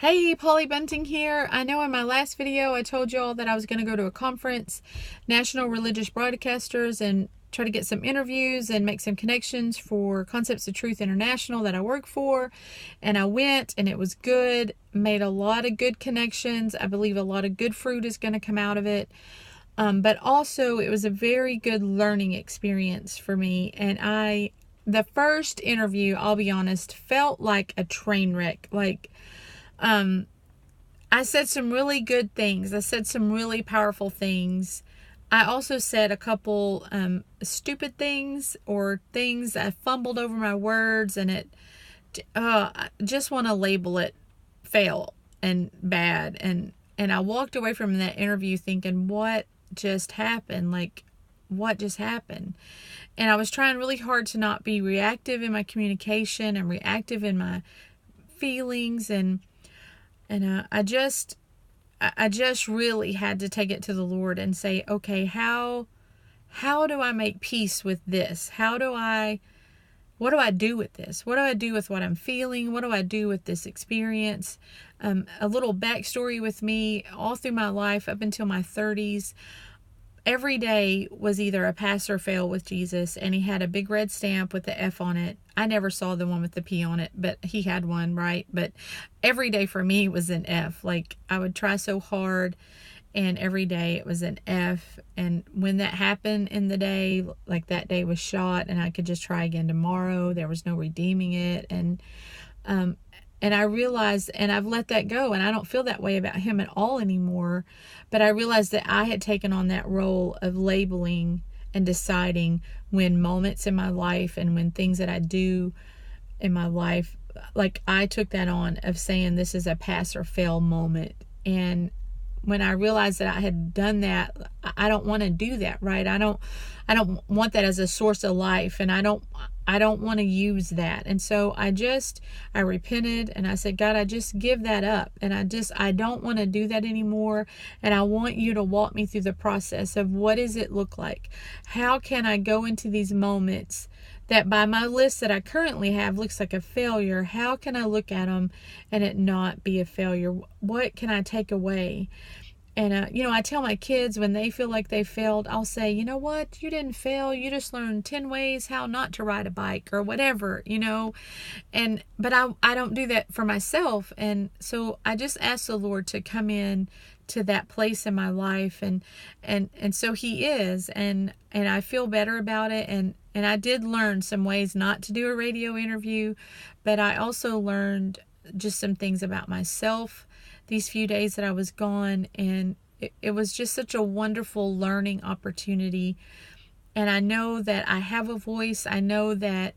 Hey, Polly Bunting here. I know in my last video I told y'all that I was going to go to a conference, National Religious Broadcasters, and try to get some interviews and make some connections for Concepts of Truth International that I work for. And I went and it was good, made a lot of good connections. I believe a lot of good fruit is going to come out of it. But also it was a very good learning experience for me. And the first interview, I'll be honest, felt like a train wreck. I said some really good things. I said some really powerful things. I also said a couple stupid things or things I fumbled over my words, and I just want to label it fail and bad. And I walked away from that interview thinking, what just happened? What just happened? And I was trying really hard to not be reactive in my communication and reactive in my feelings, and I just really had to take it to the Lord and say, okay, how do I make peace with this? What do I do with this? What do I do with what I'm feeling? What do I do with this experience? A little backstory with me: all through my life, up until my 30s, every day was either a pass or fail with Jesus, and he had a big red stamp with the F on it. I never saw the one with the P on it, but he had one, right? But every day for me was an F. I would try so hard, and every day it was an F. And when that happened in the day, that day was shot, and I could just try again tomorrow. There was no redeeming it. And I realized, and I've let that go, and I don't feel that way about him at all anymore. But I realized that I had taken on that role of labeling and deciding when moments in my life and when things that I do in my life, I took that on of saying this is a pass or fail moment. And when I realized that I had done that, I don't want to do that, right? I don't want that as a source of life, and I don't want to use that. And so I repented, and I said, God, I just give that up, and I don't want to do that anymore. And I want you to walk me through the process of what does it look like? How can I go into these moments that by my list that I currently have looks like a failure? How can I look at them and it not be a failure? What can I take away? And, I tell my kids when they feel like they failed, I'll say, you know what? You didn't fail. You just learned 10 ways how not to ride a bike or whatever, but I don't do that for myself. And so I just ask the Lord to come in to that place in my life. And so he is, and I feel better about it. And I did learn some ways not to do a radio interview, but I also learned just some things about myself these few days that I was gone, and it was just such a wonderful learning opportunity. And I know that I have a voice. I know that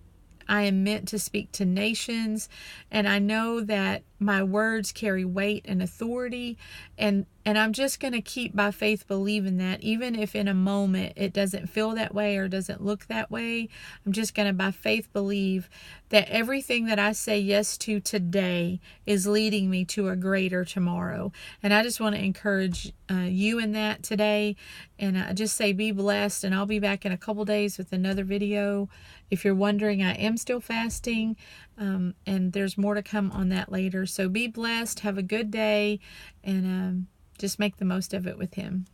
I am meant to speak to nations, and I know that my words carry weight and authority, and I'm just going to keep by faith believing that, even if in a moment it doesn't feel that way or doesn't look that way. I'm just going to by faith believe that everything that I say yes to today is leading me to a greater tomorrow. And I just want to encourage you in that today, and I just say be blessed, and I'll be back in a couple days with another video. If you're wondering, I am still fasting, and there's more to come on that later. So be blessed, have a good day, and just make the most of it with him.